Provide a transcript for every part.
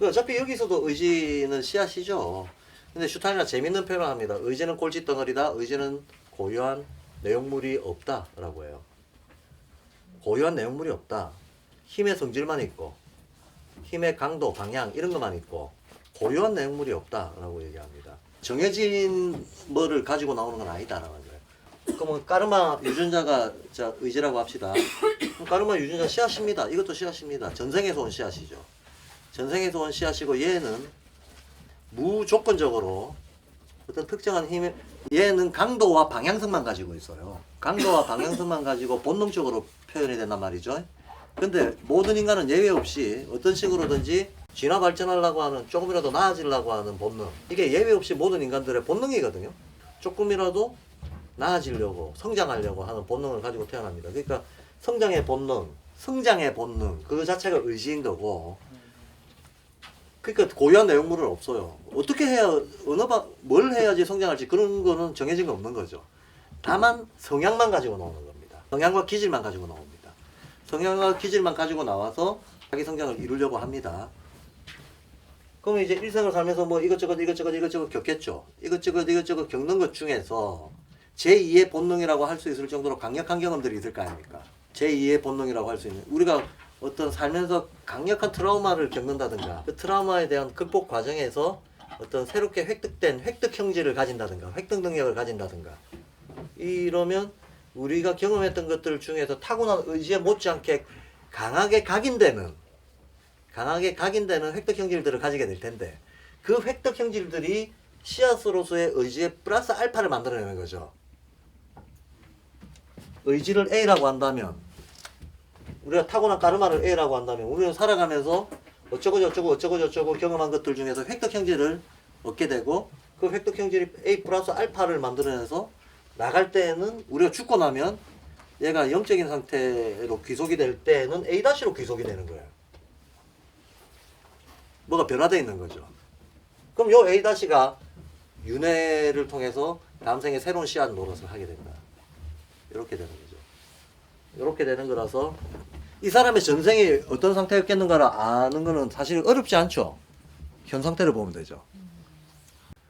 어차피 여기서도 의지는 씨앗이죠. 근데 슈타인은 재밌는 표현을 합니다. 의지는 꼴찌덩어리다. 의지는 고유한 내용물이 없다라고 해요. 고유한 내용물이 없다. 힘의 성질만 있고 힘의 강도, 방향 이런 것만 있고 고유한 내용물이 없다라고 얘기합니다. 정해진 뭐를 가지고 나오는 건 아니다라는 거예요. 그러면 까르마 유전자가 자 의지라고 합시다. 그럼 까르마 유전자 씨앗입니다. 이것도 씨앗입니다. 전생에서 온 씨앗이죠. 전생에서 온 씨앗이고 얘는 무조건적으로 어떤 특정한 힘의 얘는 강도와 방향성만 가지고 있어요. 강도와 방향성만 가지고 본능적으로 표현이 된단 말이죠. 근데 모든 인간은 예외 없이 어떤 식으로든지 진화 발전하려고 하는 조금이라도 나아지려고 하는 본능 이게 예외 없이 모든 인간들의 본능이거든요. 조금이라도 나아지려고 성장하려고 하는 본능을 가지고 태어납니다. 그러니까 성장의 본능, 성장의 본능 그 자체가 의지인 거고 그러니까 고유한 내용물은 없어요. 어떻게 해야 뭘 해야지 성장할지 그런 거는 정해진 거 없는 거죠. 다만 성향만 가지고 나오는 겁니다. 성향과 기질만 가지고 나옵니다. 성향과 기질만 가지고 나와서 자기 성장을 이루려고 합니다. 그러면 이제 일생을 살면서 뭐 이것저것 겪겠죠. 이것저것 겪는 것 중에서 제2의 본능이라고 할 수 있을 정도로 강력한 경험들이 있을 거 아닙니까? 제2의 본능이라고 할 수 있는 우리가 어떤 살면서 강력한 트라우마를 겪는다든가 그 트라우마에 대한 극복 과정에서 어떤 새롭게 획득된 획득 형질을 가진다든가 획득 능력을 가진다든가 이러면 우리가 경험했던 것들 중에서 타고난 의지에 못지않게 강하게 각인되는 획득 형질들을 가지게 될 텐데 그 획득 형질들이 씨앗으로서의 의지에 플러스 알파를 만들어내는 거죠. 의지를 A라고 한다면 우리가 타고난 까르마를 A라고 한다면 우리는 살아가면서 어쩌고 경험한 것들 중에서 획득 형질을 얻게 되고 그 획득 형질이 A 플러스 알파를 만들어내서 나갈 때에는 우리가 죽고 나면 얘가 영적인 상태로 귀속이 될 때는 A-로 귀속이 되는 거예요. 뭐가 변화되어 있는 거죠. 그럼 요 A-가 윤회를 통해서 다음 생에 새로운 씨앗 노릇을 하게 된다. 이렇게 되는 거죠. 이렇게 되는 거라서 이 사람의 전생이 어떤 상태였겠는가를 아는 거는 사실 어렵지 않죠. 현 상태를 보면 되죠.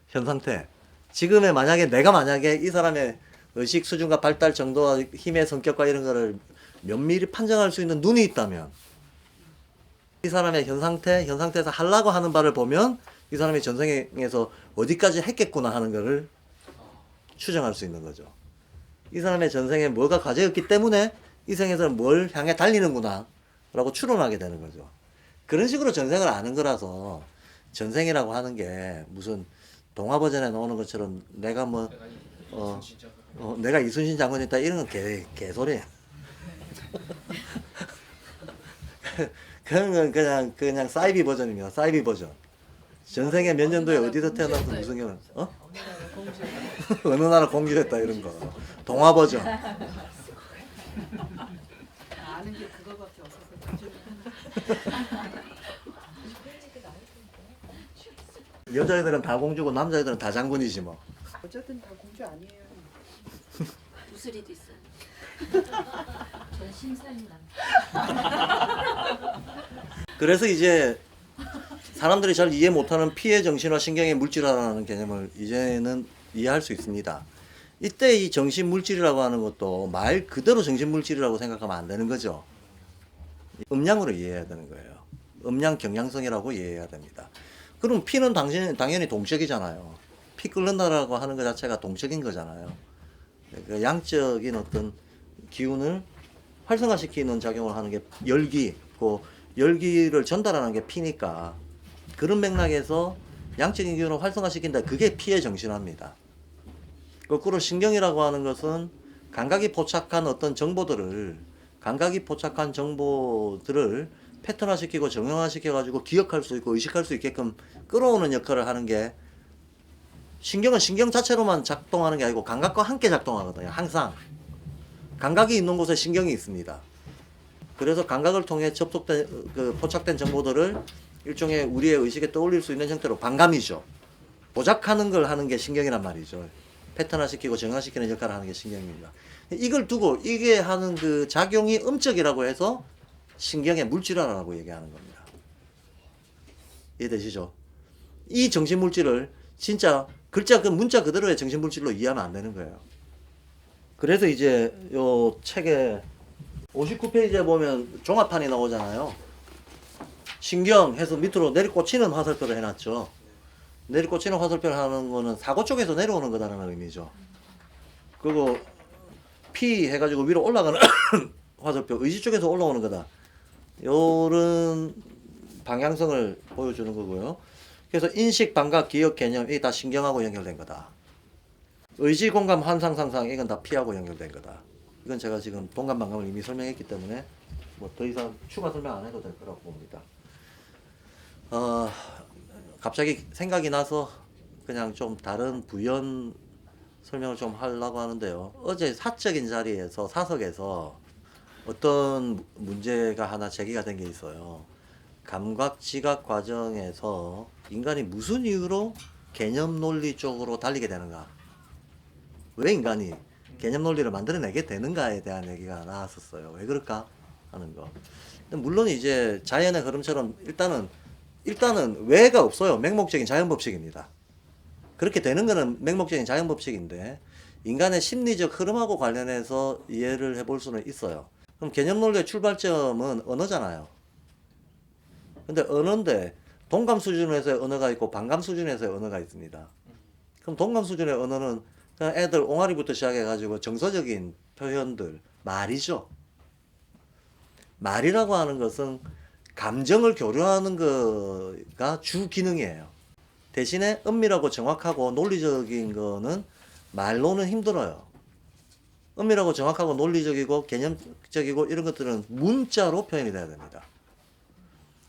현 상태. 지금의 내가 만약에 이 사람의 의식 수준과 발달 정도와 힘의 성격과 이런 거를 면밀히 판정할 수 있는 눈이 있다면 이 사람의 현 상태에서 하려고 하는 바를 보면 이 사람이 전생에서 어디까지 했겠구나 하는 거를 추정할 수 있는 거죠. 이 사람의 전생에 뭐가 과제였기 때문에 이 생에서 뭘 향해 달리는구나 라고 추론하게 되는 거죠. 그런 식으로 전생을 아는 거라서 전생이라고 하는 게 무슨 동화 버전에 나오는 것처럼 내가 내가 이순신 장군이다 이런 건 개소리야. 그런 건 그냥 사이비 버전입니다. 사이비 버전. 전생에 몇 년도에 어디서 태어나서 무슨 경우 어느 나라 공주했다 이런 거. 동화 버전. 아는 게 그거밖에 없어서 여자애들은 다 공주고 남자애들은 다 장군이지 뭐. 어쨌든 다 공주 아니에요. 구슬이도 있어요. 전 심사입니다. 그래서 이제 사람들이 잘 이해 못하는 피해 정신과 신경의 물질이라는 개념을 이제는 이해할 수 있습니다. 이때 이 정신 물질이라고 하는 것도 말 그대로 정신 물질이라고 생각하면 안 되는 거죠. 음량으로 이해해야 되는 거예요. 음량 경향성이라고 이해해야 됩니다. 그럼 피는 당연히 동적이잖아요. 피 끓는다라고 하는 것 자체가 동적인 거잖아요. 그 양적인 어떤 기운을 활성화시키는 작용을 하는 게 열기고 열기를 전달하는 게 피니까 그런 맥락에서 양적인 기운을 활성화시킨다. 그게 피의 정신화입니다. 거꾸로 신경이라고 하는 것은 감각이 포착한 어떤 정보들을 패턴화시키고 정형화시켜가지고 기억할 수 있고 의식할 수 있게끔 끌어오는 역할을 하는 게 신경은 신경 자체로만 작동하는 게 아니고 감각과 함께 작동하거든요. 항상 감각이 있는 곳에 신경이 있습니다. 그래서 감각을 통해 포착된 정보들을 일종의 우리의 의식에 떠올릴 수 있는 형태로 반감이죠. 보작하는 걸 하는 게 신경이란 말이죠. 패턴화시키고 정화시키는 역할을 하는 게 신경입니다. 이걸 두고 이게 하는 그 작용이 음적이라고 해서 신경의 물질화라고 얘기하는 겁니다. 이해되시죠? 이 정신물질을 진짜 글자 그 문자 그대로의 정신물질로 이해하면 안 되는 거예요. 그래서 이제 요 책에 59페이지에 보면 종합판이 나오잖아요. 신경 해서 밑으로 내리꽂히는 화살표를 해놨죠. 내리꽂히는 화살표를 하는 거는 사고 쪽에서 내려오는 거다라는 의미죠. 그리고 P 해가지고 위로 올라가는 화살표, 의지 쪽에서 올라오는 거다. 요런 방향성을 보여주는 거고요. 그래서 인식, 감각, 기억, 개념 이게 다 신경하고 연결된 거다. 의지, 공감, 환상, 상상 이건 다 P하고 연결된 거다. 이건 제가 지금 동감, 방감을 이미 설명했기 때문에 뭐 더 이상 추가 설명 안 해도 될 거라고 봅니다. 갑자기 생각이 나서 그냥 좀 다른 부연 설명을 좀 하려고 하는데요. 어제 사적인 자리에서 사석에서 어떤 문제가 하나 제기가 된 게 있어요. 감각 지각 과정에서 인간이 무슨 이유로 개념 논리 쪽으로 달리게 되는가? 왜 인간이 개념 논리를 만들어내게 되는가에 대한 얘기가 나왔었어요. 왜 그럴까 하는 거. 근데 물론 이제 자연의 흐름처럼 일단은 왜가 없어요. 맹목적인 자연 법칙입니다. 그렇게 되는 거는 맹목적인 자연 법칙인데 인간의 심리적 흐름하고 관련해서 이해를 해볼 수는 있어요. 그럼 개념 논리의 출발점은 언어잖아요. 근데 언어인데 동감 수준에서의 언어가 있고 반감 수준에서의 언어가 있습니다. 그럼 동감 수준의 언어는 그냥 애들 옹알이부터 시작해가지고 정서적인 표현들, 말이죠. 말이라고 하는 것은 감정을 교류하는 거가 주 기능이에요. 대신에 엄밀하고 정확하고 논리적인 거는 말로는 힘들어요. 엄밀하고 정확하고 논리적이고 개념적이고 이런 것들은 문자로 표현이 돼야 됩니다.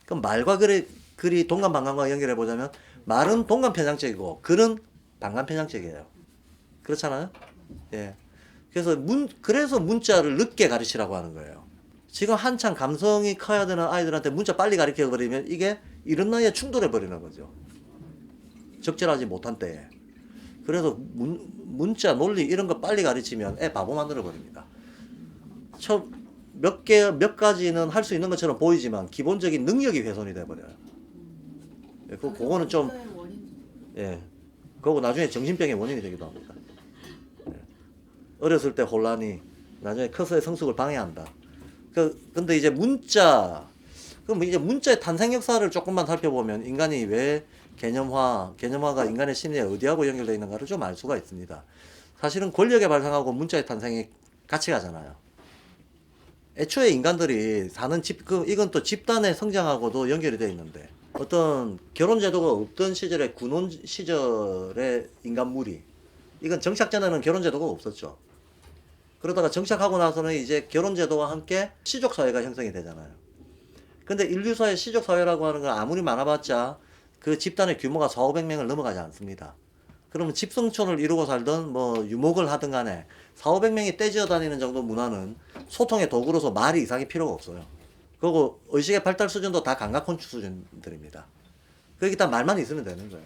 그럼 말과 글이 동감 반감과 연결해 보자면 말은 동감 편향적이고 글은 반감 편향적이에요. 그렇잖아요? 예. 그래서 문자를 늦게 가르치라고 하는 거예요. 지금 한창 감성이 커야 되는 아이들한테 문자 빨리 가르쳐 버리면 이게 이런 나이에 충돌해 버리는 거죠. 적절하지 못한 때에. 그래서 문자, 논리 이런 거 빨리 가르치면 애 바보 만들어 버립니다. 몇 가지는 할 수 있는 것처럼 보이지만 기본적인 능력이 훼손이 돼 버려요. 예, 그거는 좀 예. 그거 나중에 정신병의 원인이 되기도 합니다. 예. 어렸을 때 혼란이 나중에 커서의 성숙을 방해한다. 근데 이제 그럼 이제 문자의 탄생 역사를 조금만 살펴보면 인간이 왜 개념화가 인간의 심리에 어디하고 연결되어 있는가를 좀 알 수가 있습니다. 사실은 권력의 발상하고 문자의 탄생이 같이 가잖아요. 애초에 인간들이 사는 이건 또 집단의 성장하고도 연결이 되어 있는데, 어떤 결혼제도가 없던 시절에 군혼 시절의 인간무리, 이건 정착 전에는 결혼제도가 없었죠. 그러다가 정착하고 나서는 이제 결혼제도와 함께 시족사회가 형성이 되잖아요. 근데 인류사의 시족사회라고 하는 건 아무리 많아봤자 그 집단의 규모가 400~500명을 넘어가지 않습니다. 그러면 집성촌을 이루고 살던 뭐 유목을 하든 간에 400~500명이 떼지어 다니는 정도 문화는 소통의 도구로서 말이 이상이 필요가 없어요. 그리고 의식의 발달 수준도 다 감각콘축 수준들입니다. 그렇기 때문에 말만 있으면 되는 거예요.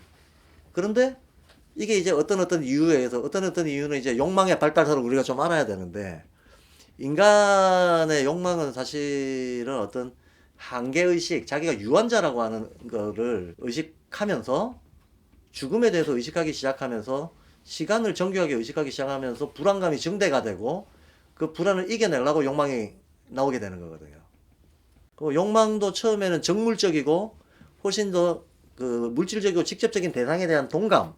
그런데 이게 이제 어떤 이유에 의해서 어떤 이유는 이제 욕망의 발달사를 우리가 좀 알아야 되는데, 인간의 욕망은 사실은 어떤 한계의식, 자기가 유한자라고 하는 거를 의식하면서 죽음에 대해서 의식하기 시작하면서 시간을 정교하게 의식하기 시작하면서 불안감이 증대가 되고 그 불안을 이겨내려고 욕망이 나오게 되는 거거든요. 그 욕망도 처음에는 정물적이고 훨씬 더 그 물질적이고 직접적인 대상에 대한 동감,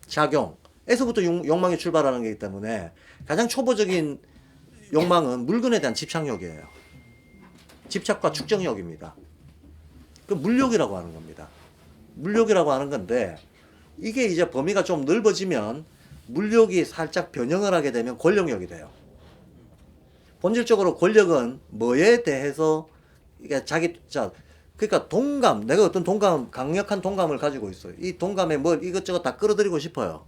작용에서부터 욕망이 출발하는 거기 때문에 가장 초보적인 욕망은 물건에 대한 집착욕이에요. 집착과 축적욕입니다. 그 물욕이라고 하는 겁니다. 물욕이라고 하는 건데, 이게 이제 범위가 좀 넓어지면 물욕이 살짝 변형을 하게 되면 권력욕이 돼요. 본질적으로 권력은 뭐에 대해서 이게 그러니까 내가 어떤 강력한 동감을 가지고 있어요. 이 동감에 뭘 이것저것 다 끌어들이고 싶어요.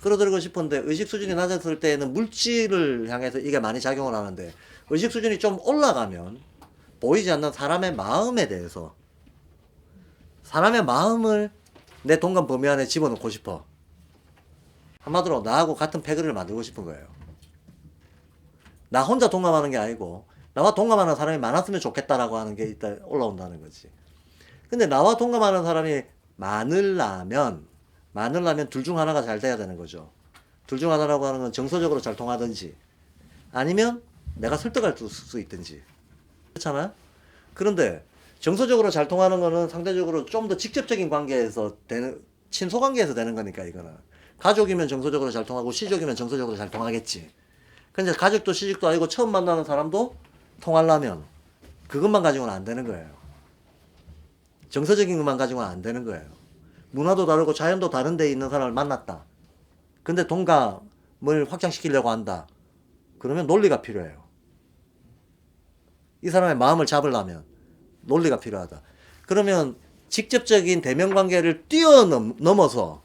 끌어들이고 싶은데 의식 수준이 낮았을 때에는 물질을 향해서 이게 많이 작용을 하는데, 의식 수준이 좀 올라가면 보이지 않는 사람의 마음에 대해서, 사람의 마음을 내 동감 범위 안에 집어넣고 싶어. 한마디로 나하고 같은 패거리를 만들고 싶은 거예요. 나 혼자 동감하는 게 아니고 나와 동감하는 사람이 많았으면 좋겠다라고 하는 게 일단 올라온다는 거지. 근데 나와 동감하는 사람이 많으려면 둘 중 하나가 잘 돼야 되는 거죠. 둘 중 하나라고 하는 건 정서적으로 잘 통하든지 아니면 내가 설득할 수 있든지. 그렇잖아요? 그런데 정서적으로 잘 통하는 거는 상대적으로 좀 더 직접적인 관계에서 되는, 친소 관계에서 되는 거니까 이거는. 가족이면 정서적으로 잘 통하고 시족이면 정서적으로 잘 통하겠지. 근데 가족도 시집도 아니고 처음 만나는 사람도 통하려면 그것만 가지고는 안 되는 거예요. 정서적인 것만 가지고는 안 되는 거예요. 문화도 다르고 자연도 다른 데 있는 사람을 만났다. 근데 동감을 확장시키려고 한다. 그러면 논리가 필요해요. 이 사람의 마음을 잡으려면 논리가 필요하다. 그러면 직접적인 대면 관계를 뛰어넘어서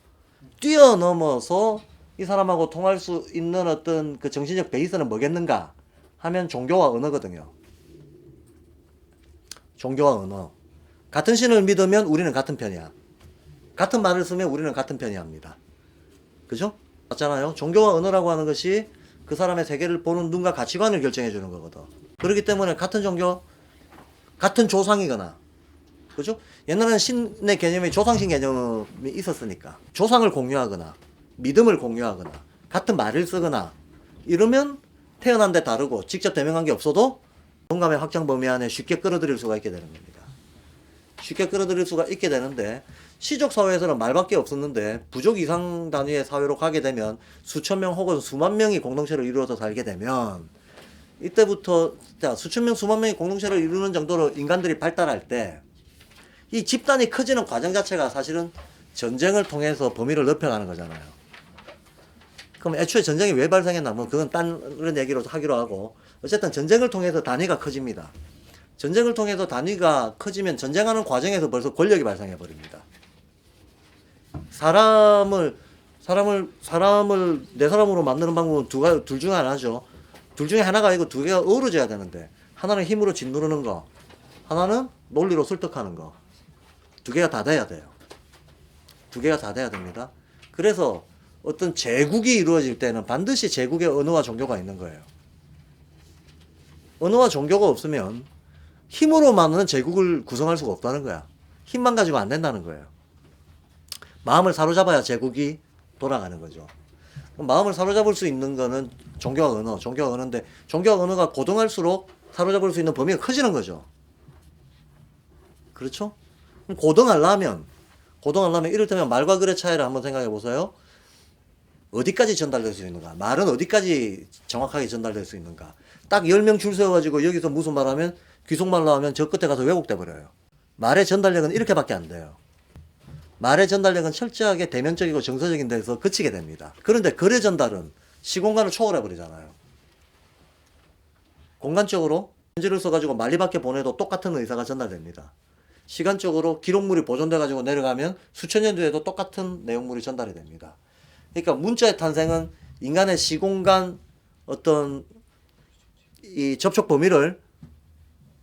이 사람하고 통할 수 있는 어떤 그 정신적 베이스는 뭐겠는가 하면 종교와 언어거든요. 종교와 언어. 같은 신을 믿으면 우리는 같은 편이야. 같은 말을 쓰면 우리는 같은 편이야 합니다. 그죠? 맞잖아요. 종교와 언어라고 하는 것이 그 사람의 세계를 보는 눈과 가치관을 결정해 주는 거거든. 그렇기 때문에 같은 종교, 같은 조상이거나, 그죠? 옛날에는 신의 개념이 조상신 개념이 있었으니까 조상을 공유하거나 믿음을 공유하거나 같은 말을 쓰거나 이러면 태어난 데 다르고 직접 대면한 게 없어도 동감의 확장 범위 안에 쉽게 끌어들일 수가 있게 되는 겁니다. 쉽게 끌어들일 수가 있게 되는데 시족 사회에서는 말밖에 없었는데 부족 이상 단위의 사회로 가게 되면 수천 명 혹은 수만 명이 공동체를 이루어서 살게 되면 이때부터 수천 명 수만 명이 공동체를 이루는 정도로 인간들이 발달할 때 이 집단이 커지는 과정 자체가 사실은 전쟁을 통해서 범위를 넓혀가는 거잖아요. 그럼 애초에 전쟁이 왜 발생했나? 뭐 그건 다른 얘기로 하기로 하고 어쨌든 전쟁을 통해서 단위가 커집니다. 전쟁을 통해서 단위가 커지면 전쟁하는 과정에서 벌써 권력이 발생해 버립니다. 사람을 내 사람으로 만드는 방법은 둘 중에 하나죠. 둘 중에 하나가 아니고 두 개가 어우러져야 되는데 하나는 힘으로 짓누르는 거, 하나는 논리로 설득하는 거. 두 개가 다 돼야 돼요. 두 개가 다 돼야 됩니다. 그래서 어떤 제국이 이루어질 때는 반드시 제국의 언어와 종교가 있는 거예요. 언어와 종교가 없으면 힘으로만은 제국을 구성할 수가 없다는 거야. 힘만 가지고 안 된다는 거예요. 마음을 사로잡아야 제국이 돌아가는 거죠. 마음을 사로잡을 수 있는 거는 종교와 언어인데 종교와 언어가 고등할수록 사로잡을 수 있는 범위가 커지는 거죠. 그렇죠? 고등하려면 이를테면 말과 글의 차이를 한번 생각해 보세요. 어디까지 전달될 수 있는가? 말은 어디까지 정확하게 전달될 수 있는가? 딱 10명 줄 세워가지고 여기서 무슨 말 하면 귀속말로 하면 저 끝에 가서 왜곡돼 버려요. 말의 전달력은 이렇게밖에 안 돼요. 말의 전달력은 철저하게 대면적이고 정서적인 데서 그치게 됩니다. 그런데 글의 전달은 시공간을 초월해 버리잖아요. 공간적으로 편지를 써가지고 말리 밖에 보내도 똑같은 의사가 전달됩니다. 시간적으로 기록물이 보존돼가지고 내려가면 수천 년 뒤에도 똑같은 내용물이 전달이 됩니다. 그러니까 문자의 탄생은 인간의 시공간 어떤 이 접촉 범위를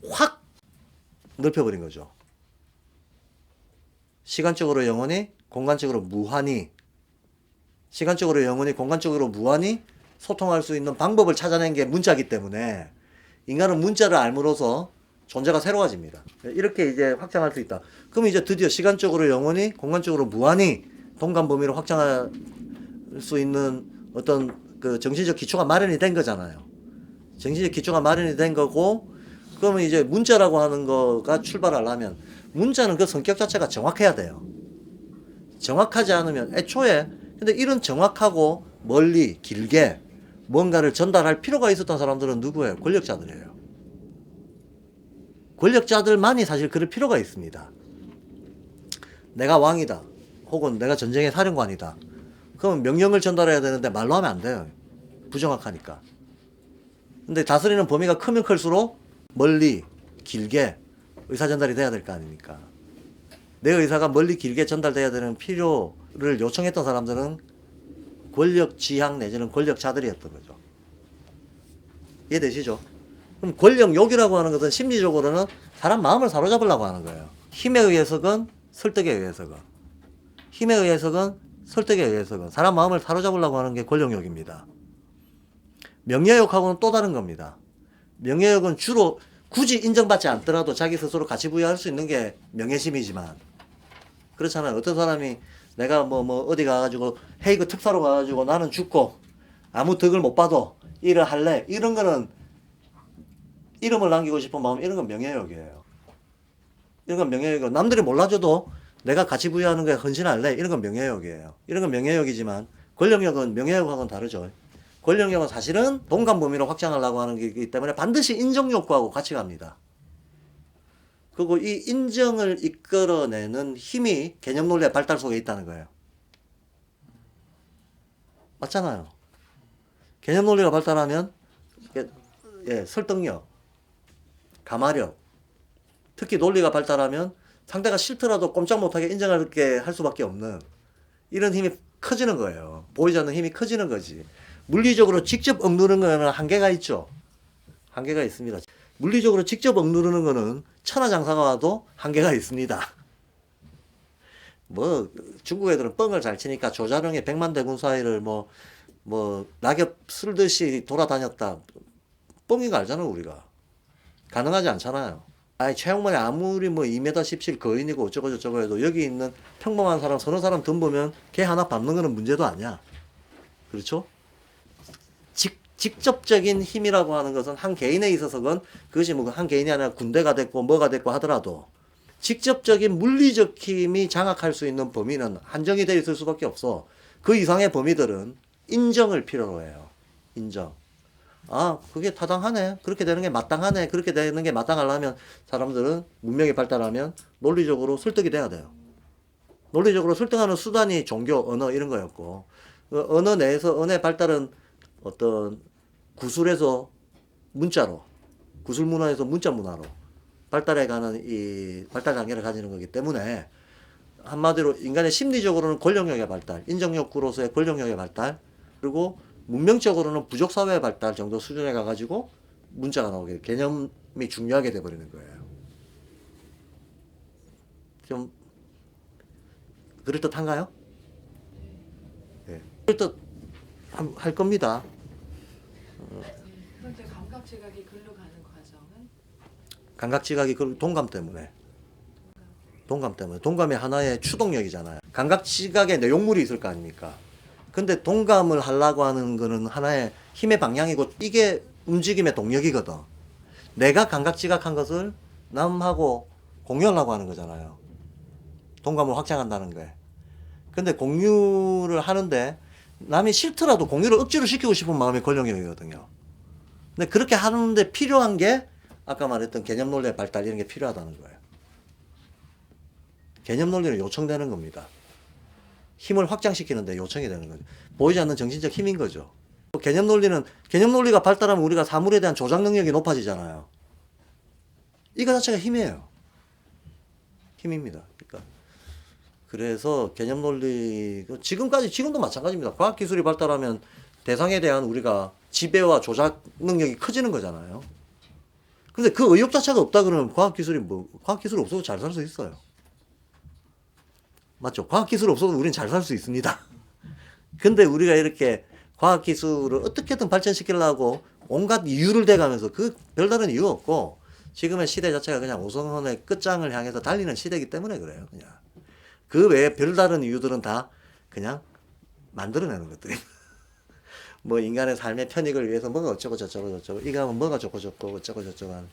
확 넓혀버린 거죠. 시간적으로 영원히, 공간적으로 무한히, 시간적으로 영원히, 공간적으로 무한히 소통할 수 있는 방법을 찾아낸 게 문자이기 때문에 인간은 문자를 알므로써 존재가 새로워집니다. 이렇게 이제 확장할 수 있다. 그럼 이제 드디어 시간적으로 영원히, 공간적으로 무한히 동감 범위를 확장할 수 있는 어떤 그 정신적 기초가 마련이 된 거잖아요. 정신적 기초가 마련이 된 거고, 그러면 이제 문자라고 하는 거가 출발하려면 문자는 그 성격 자체가 정확해야 돼요. 정확하지 않으면 애초에 근데 이런 정확하고 멀리 길게 뭔가를 전달할 필요가 있었던 사람들은 누구예요? 권력자들이에요. 권력자들만이 사실 그럴 필요가 있습니다. 내가 왕이다. 혹은 내가 전쟁의 사령관이다. 그럼 명령을 전달해야 되는데 말로 하면 안 돼요. 부정확하니까. 근데 다스리는 범위가 크면 클수록 멀리 길게 의사 전달이 돼야 될 거 아닙니까? 내 의사가 멀리 길게 전달돼야 되는 필요를 요청했던 사람들은 권력 지향 내지는 권력자들이었던 거죠. 이해되시죠? 그럼 권력욕이라고 하는 것은 심리적으로는 사람 마음을 사로잡으려고 하는 거예요. 힘에 의해서건 설득에 의해서건. 힘에 의해서건 설득에 의해서건 사람 마음을 사로잡으려고 하는 게 권력욕입니다. 명예욕하고는 또 다른 겁니다. 명예욕은 주로 굳이 인정받지 않더라도 자기 스스로 가치 부여할 수 있는 게 명예심이지만 그렇잖아요. 어떤 사람이 내가 뭐 어디 가가지고 헤이그 특사로 가가지고 나는 죽고 아무 덕을 못 봐도 일을 할래. 이런 거는 이름을 남기고 싶은 마음 이런 건 명예욕이에요. 이런 건 명예욕이고 남들이 몰라줘도 내가 가치 부여하는 거에 헌신할래. 이런 건 명예욕이에요. 이런 건 명예욕이지만 권력욕은 명예욕하고는 다르죠. 권력욕은 사실은 동감 범위로 확장하려고 하는 거기 때문에 반드시 인정욕구하고 같이 갑니다. 그리고 이 인정을 이끌어내는 힘이 개념 논리의 발달 속에 있다는 거예요. 맞잖아요. 개념 논리가 발달하면 설득력, 감화력, 특히 논리가 발달하면 상대가 싫더라도 꼼짝 못하게 인정하게 할 수밖에 없는 이런 힘이 커지는 거예요. 보이지 않는 힘이 커지는 거지. 물리적으로 직접 억누르는 거는 한계가 있죠. 한계가 있습니다. 물리적으로 직접 억누르는 거는 천하장사가 와도 한계가 있습니다. 뭐 중국 애들은 뻥을 잘 치니까 조자룡의 100만 대군 사이를 뭐 낙엽 쓸듯이 돌아다녔다. 뻥인 거 알잖아요, 우리가. 가능하지 않잖아요. 아니 최영만이 아무리 뭐 2m 17 거인이고 어쩌고 저쩌고 해도 여기 있는 평범한 사람 서너 사람 덤보면 걔 하나 밟는 거는 문제도 아니야. 그렇죠? 직접적인 힘이라고 하는 것은 한 개인에 있어서건 그것이 뭐 한 개인이 아니라 군대가 됐고 뭐가 됐고 하더라도 직접적인 물리적 힘이 장악할 수 있는 범위는 한정이 되어 있을 수밖에 없어. 그 이상의 범위들은 인정을 필요로 해요. 인정. 아, 그게 타당하네. 그렇게 되는 게 마땅하네. 그렇게 되는 게 마땅하려면 사람들은 문명이 발달하면 논리적으로 설득이 돼야 돼요. 논리적으로 설득하는 수단이 종교, 언어 이런 거였고 언어 내에서 언어의 발달은 어떤 구술에서 문자로 구술 문화에서 문자 문화로 발달해가는 이 발달 단계를 가지는 거기 때문에 한마디로 인간의 심리적으로는 권력력의 발달, 인정욕구로서의 권력력의 발달, 그리고 문명적으로는 부족사회의 발달 정도 수준에 가가지고 문자가 나오게 개념이 중요하게 돼버리는 거예요. 좀 그럴듯한가요? 네. 그럴듯 할 겁니다. 그런데 감각지각이 글로 가는 과정은 감각지각이 그 동감 때문에. 동감이 하나의 추동력이잖아요. 감각지각에 내용물이 있을 거 아닙니까? 근데 동감을 하려고 하는 거는 하나의 힘의 방향이고 이게 움직임의 동력이거든. 내가 감각지각한 것을 남하고 공유하려고 하는 거잖아요. 동감을 확장한다는 거예요. 근데 공유를 하는데 남이 싫더라도 공유를 억지로 시키고 싶은 마음이 권력력이거든요. 근데 그렇게 하는데 필요한 게 아까 말했던 개념 논리의 발달 이런 게 필요하다는 거예요. 개념 논리는 요청되는 겁니다. 힘을 확장시키는데 요청이 되는 거죠. 보이지 않는 정신적 힘인 거죠. 개념 논리가 발달하면 우리가 사물에 대한 조작 능력이 높아지잖아요. 이거 자체가 힘이에요. 힘입니다. 그러니까 그래서 개념 논리 지금도 마찬가지입니다. 과학 기술이 발달하면 대상에 대한 우리가 지배와 조작 능력이 커지는 거잖아요. 근데 그 의욕 자체가 없다 그러면 과학 기술 없어도 잘 살 수 있어요. 맞죠? 과학 기술 없어도 우리는 잘 살 수 있습니다. 근데 우리가 이렇게 과학 기술을 어떻게든 발전시키려고 온갖 이유를 대가면서 그 별다른 이유 없고 지금의 시대 자체가 그냥 오성헌의 끝장을 향해서 달리는 시대이기 때문에 그래요. 그냥 그 외에 별다른 이유들은 다 그냥 만들어내는 것들이. 뭐 인간의 삶의 편익을 위해서 뭐가 어쩌고 저쩌고 이거 하면 뭐가 좋고 어쩌고 저쩌고 하는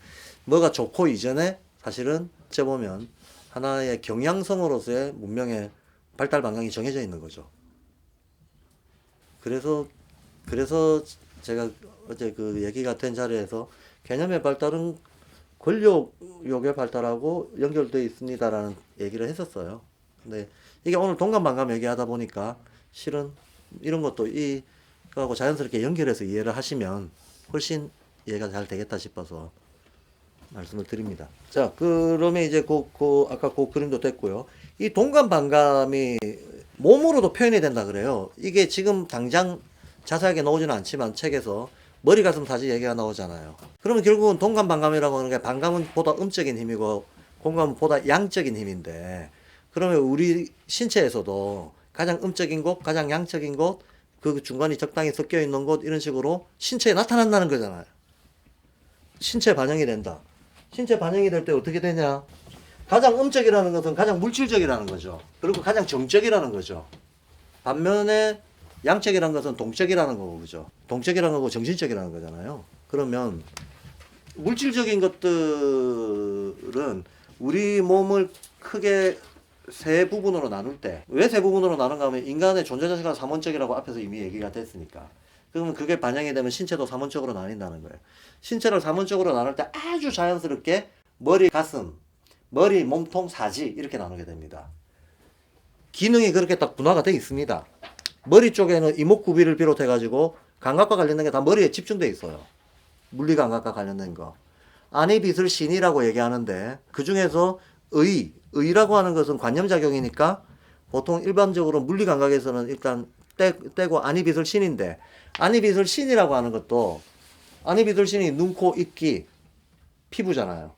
뭐가 좋고 이전에 사실은 어째 보면 하나의 경향성으로서의 문명의 발달 방향이 정해져 있는 거죠. 그래서 제가 어제 그 얘기가 된 자리에서 개념의 발달은 권력욕의 발달하고 연결되어 있습니다라는 얘기를 했었어요. 근데 이게 오늘 동감반감 얘기하다 보니까 실은 이런 것도 이거하고 자연스럽게 연결해서 이해를 하시면 훨씬 이해가 잘 되겠다 싶어서 말씀을 드립니다. 자, 그러면 이제 아까 그 그림도 됐고요. 이 동감반감이 몸으로도 표현이 된다 그래요. 이게 지금 당장 자세하게 나오지는 않지만 책에서 머리 가슴 사지 얘기가 나오잖아요. 그러면 결국은 동감반감이라고 하는 게 반감은 보다 음적인 힘이고 공감은 보다 양적인 힘인데 그러면 우리 신체에서도 가장 음적인 곳, 가장 양적인 곳, 그 중간이 적당히 섞여 있는 곳 이런 식으로 신체에 나타난다는 거잖아요. 신체에 반영이 된다. 신체 반영이 될 때 어떻게 되냐? 가장 음적이라는 것은 가장 물질적이라는 거죠. 그리고 가장 정적이라는 거죠. 반면에 양적이라는 것은 동적이라는 거고, 그죠? 동적이라는 거고 정신적이라는 거잖아요. 그러면 물질적인 것들은 우리 몸을 크게 세 부분으로 나눌 때, 왜 세 부분으로 나눈가 하면 인간의 존재 자체가 삼원적이라고 앞에서 이미 얘기가 됐으니까. 그러면 그게 반영이 되면 신체도 삼원적으로 나뉜다는 거예요. 신체를 삼원적으로 나눌 때 아주 자연스럽게 머리, 가슴, 머리, 몸통, 사지 이렇게 나누게 됩니다. 기능이 그렇게 딱 분화가 되어 있습니다. 머리 쪽에는 이목구비를 비롯해 가지고 감각과 관련된 게 다 머리에 집중되어 있어요. 물리 감각과 관련된 거. 안이 빛을 신이라고 얘기하는데 그 중에서 의라고 하는 것은 관념작용이니까 보통 일반적으로 물리 감각에서는 일단 떼고 안이 빛을 신인데 안이 빛을 신이라고 하는 것도 안이 빛을 신이 눈, 코, 입, 귀, 피부잖아요.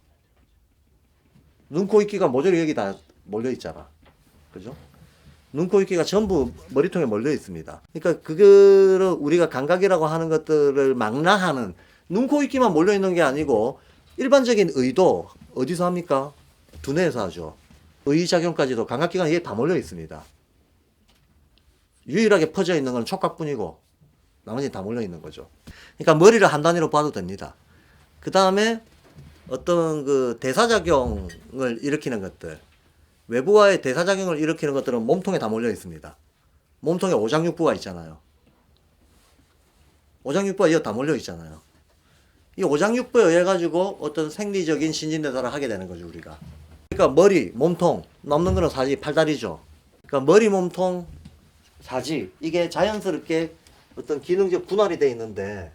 눈, 코, 입, 귀가 모조리 여기 다 몰려 있잖아. 그죠? 눈, 코, 입, 귀가 전부 머리통에 몰려 있습니다. 그러니까 그거를 우리가 감각이라고 하는 것들을 망라하는 눈, 코, 입, 귀만 몰려 있는 게 아니고 일반적인 의도 어디서 합니까? 두뇌에서 하죠. 의작용까지도 감각기관에 다 몰려 있습니다. 유일하게 퍼져 있는 건 촉각뿐이고 나머지 다 몰려 있는 거죠. 그러니까 머리를 한 단위로 봐도 됩니다. 그 다음에 어떤 그 대사작용을 일으키는 것들, 외부와의 대사작용을 일으키는 것들은 몸통에 다 몰려 있습니다. 몸통에 오장육부가 있잖아요. 오장육부가 이어 다 몰려 있잖아요. 이 오장육부에 의해 가지고 어떤 생리적인 신진대사를 하게 되는 거죠, 우리가. 그러니까 머리, 몸통, 남는 거는 사지, 팔다리죠. 그러니까 머리, 몸통, 사지, 이게 자연스럽게 어떤 기능적 분할이 되어 있는데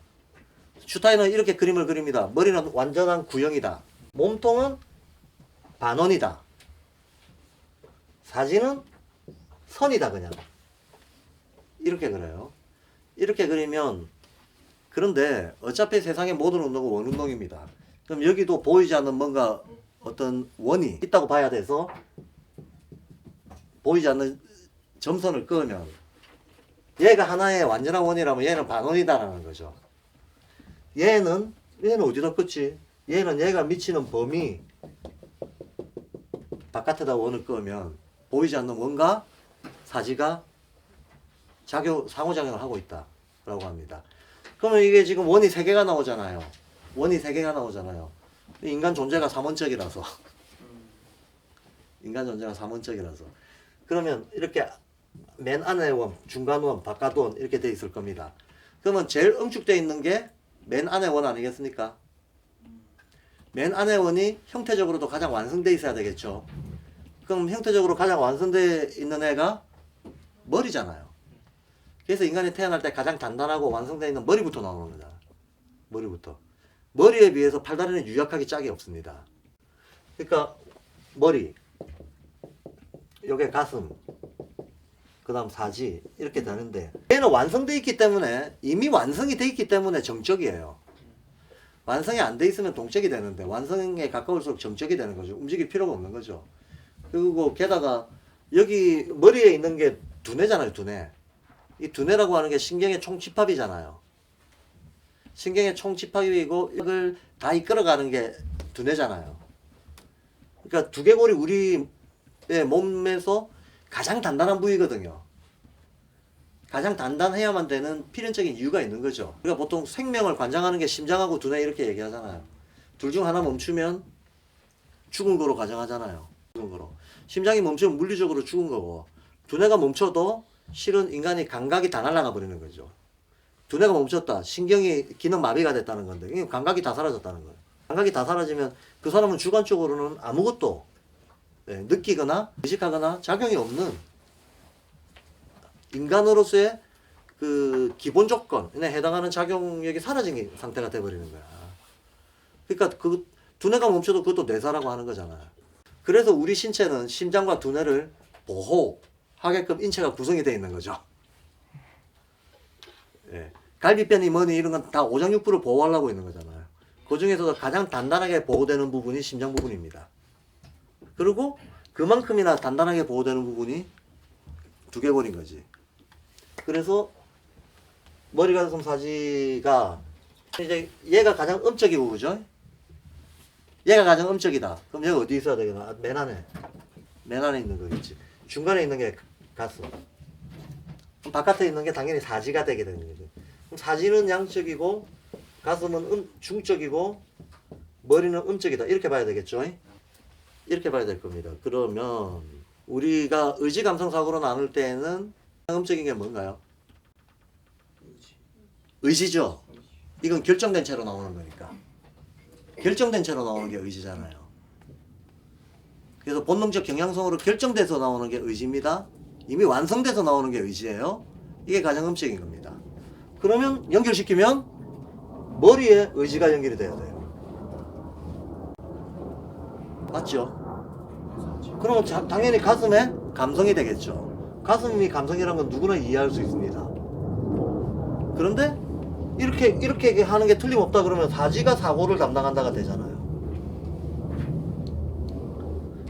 슈타인은 이렇게 그림을 그립니다. 머리는 완전한 구형이다. 몸통은 반원이다. 사지는 선이다, 그냥. 이렇게 그려요. 이렇게 그리면 그런데 어차피 세상의 모든 운동은 원운동입니다. 그럼 여기도 보이지 않는 뭔가 어떤 원이 있다고 봐야 돼서 보이지 않는 점선을 그으면 얘가 하나의 완전한 원이라면 얘는 반원이다라는 거죠. 얘는 어디다 껐지? 얘는 얘가 미치는 범위 바깥에다 원을 그으면 보이지 않는 원과 사지가 상호작용을 하고 있다라고 합니다. 그러면 이게 지금 원이 3개가 나오잖아요. 원이 3개가 나오잖아요. 인간 존재가 삼원적이라서. 인간 존재가 삼원적이라서. 그러면 이렇게 맨 안에 원, 중간 원, 바깥 원 이렇게 돼 있을 겁니다. 그러면 제일 응축되어 있는 게 맨 안에 원 아니겠습니까? 맨 안에 원이 형태적으로도 가장 완성되어 있어야 되겠죠. 그럼 형태적으로 가장 완성되어 있는 애가 머리잖아요. 그래서 인간이 태어날 때 가장 단단하고 완성되어 있는 머리부터 나오는 거잖아. 머리부터. 머리에 비해서 팔다리는 유약하게 짝이 없습니다. 그러니까 머리, 요게 가슴, 그 다음 사지 이렇게 되는데 얘는 완성되어 있기 때문에 이미 완성이 되어 있기 때문에 정적이에요. 완성이 안 돼 있으면 동적이 되는데 완성에 가까울수록 정적이 되는 거죠. 움직일 필요가 없는 거죠. 그리고 게다가 여기 머리에 있는 게 두뇌잖아요. 두뇌. 이 두뇌라고 하는 게 신경의 총집합이잖아요. 신경의 총집합이고 이걸 다 이끌어가는 게 두뇌잖아요. 그러니까 두개골이 우리의 몸에서 가장 단단한 부위거든요. 가장 단단해야만 되는 필연적인 이유가 있는 거죠. 우리가 보통 생명을 관장하는 게 심장하고 두뇌 이렇게 얘기하잖아요. 둘 중 하나 멈추면 죽은 거로 가정하잖아요. 죽은 거로. 심장이 멈추면 물리적으로 죽은 거고 두뇌가 멈춰도 실은 인간이 감각이 다 날아가 버리는 거죠. 두뇌가 멈췄다. 신경이 기능 마비가 됐다는 건데 이게 감각이 다 사라졌다는 거예요. 감각이 다 사라지면 그 사람은 주관적으로는 아무것도 느끼거나 의식하거나 작용이 없는 인간으로서의 그 기본 조건에 해당하는 작용력이 사라진 상태가 돼버리는 거야. 그러니까 그 두뇌가 멈춰도 그것도 뇌사라고 하는 거잖아요. 그래서 우리 신체는 심장과 두뇌를 보호하게끔 인체가 구성이 되어 있는 거죠. 예. 갈비뼈니 뭐니 이런 건 다 오장육부를 보호하려고 있는 거잖아요. 그 중에서도 가장 단단하게 보호되는 부분이 심장 부분입니다. 그리고 그만큼이나 단단하게 보호되는 부분이 두개골인 거지. 그래서 머리, 가슴, 사지가 이제 얘가 가장 음적이고 그죠? 얘가 가장 음적이다. 그럼 얘가 어디 있어야 되겠나? 아, 맨 안에. 맨 안에 있는 거겠지. 중간에 있는 게 가스. 그럼 바깥에 있는 게 당연히 사지가 되게 되는 거죠. 그럼 사지는 양적이고 가슴은 중적이고 머리는 음적이다. 이렇게 봐야 되겠죠. 이렇게 봐야 될 겁니다. 그러면 우리가 의지 감성 사고로 나눌 때는 음적인 게 뭔가요? 의지죠. 이건 결정된 채로 나오는 거니까. 결정된 채로 나오는 게 의지잖아요. 그래서 본능적 경향성으로 결정돼서 나오는 게 의지입니다. 이미 완성돼서 나오는 게 의지예요. 이게 가장 음적인 겁니다. 그러면 연결시키면 머리에 의지가 연결이 돼야 돼요. 맞죠? 그러면 당연히 가슴에 감성이 되겠죠. 가슴이 감성이라는 건 누구나 이해할 수 있습니다. 그런데 이렇게 하는 게 틀림없다 그러면 사지가 사고를 담당한다가 되잖아요.